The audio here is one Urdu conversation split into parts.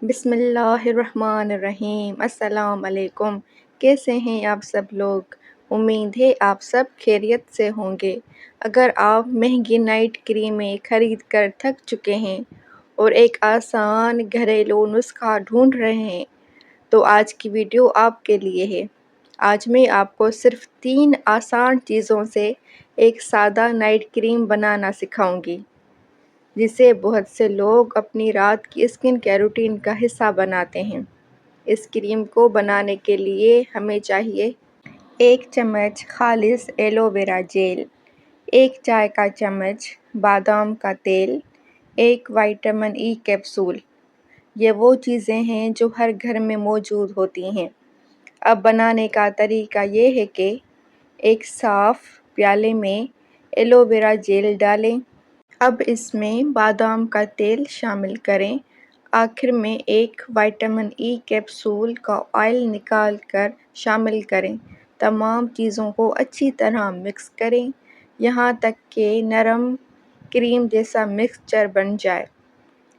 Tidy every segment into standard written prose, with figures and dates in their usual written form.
بسم اللہ الرحمن الرحیم۔ السلام علیکم۔ کیسے ہیں آپ سب لوگ؟ امید ہے آپ سب خیریت سے ہوں گے۔ اگر آپ مہنگی نائٹ کریمیں خرید کر تھک چکے ہیں اور ایک آسان گھریلو نسخہ ڈھونڈ رہے ہیں تو آج کی ویڈیو آپ کے لیے ہے۔ آج میں آپ کو صرف 3 آسان چیزوں سے ایک سادہ نائٹ کریم بنانا سکھاؤں گی، جسے بہت سے لوگ اپنی رات کی اسکن کیئر روٹین کا حصہ بناتے ہیں۔ اس کریم کو بنانے کے لیے ہمیں چاہیے 1 چمچ خالص ایلو ویرا جیل، 1 چائے کا چمچ بادام کا تیل، 1 وٹامن ای کیپسول۔ یہ وہ چیزیں ہیں جو ہر گھر میں موجود ہوتی ہیں۔ اب بنانے کا طریقہ یہ ہے کہ ایک صاف پیالے میں ایلو ویرا جیل ڈالیں۔ اب اس میں بادام کا تیل شامل کریں۔ آخر میں 1 وٹامن ای کیپسول کا آئل نکال کر شامل کریں۔ تمام چیزوں کو اچھی طرح مکس کریں یہاں تک کہ نرم کریم جیسا مکسچر بن جائے۔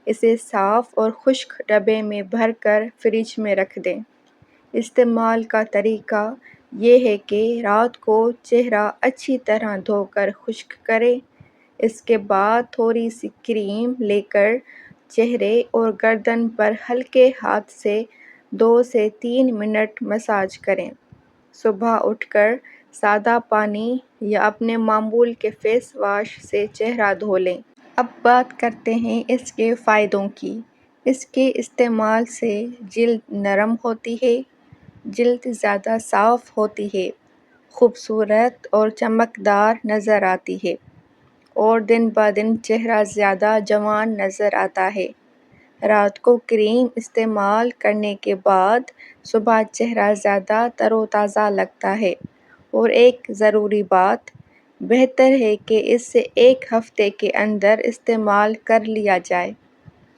اسے صاف اور خشک ڈبے میں بھر کر فریج میں رکھ دیں۔ استعمال کا طریقہ یہ ہے کہ رات کو چہرہ اچھی طرح دھو کر خشک کریں۔ اس کے بعد تھوڑی سی کریم لے کر چہرے اور گردن پر ہلکے ہاتھ سے 2 سے 3 منٹ مساج کریں۔ صبح اٹھ کر سادہ پانی یا اپنے معمول کے فیس واش سے چہرہ دھو لیں۔ اب بات کرتے ہیں اس کے فائدوں کی۔ اس کے استعمال سے جلد نرم ہوتی ہے، جلد زیادہ صاف ہوتی ہے، خوبصورت اور چمکدار نظر آتی ہے اور دن بہ دن چہرہ زیادہ جوان نظر آتا ہے۔ رات کو کریم استعمال کرنے کے بعد صبح چہرہ زیادہ تر و تازہ لگتا ہے۔ اور ایک ضروری بات، بہتر ہے کہ اسے 1 ہفتے کے اندر استعمال کر لیا جائے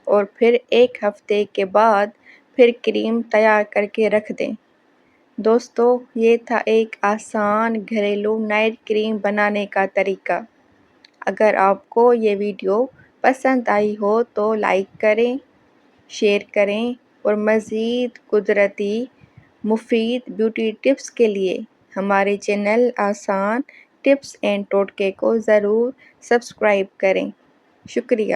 اور پھر 1 ہفتے کے بعد پھر کریم تیار کر کے رکھ دیں۔ دوستو، یہ تھا ایک آسان گھریلو نائٹ کریم بنانے کا طریقہ۔ اگر آپ کو یہ ویڈیو پسند آئی ہو تو لائک کریں، شیئر کریں اور مزید قدرتی مفید بیوٹی ٹپس کے لیے ہمارے چینل آسان ٹپس اینڈ ٹوٹکے کو ضرور سبسکرائب کریں۔ شکریہ۔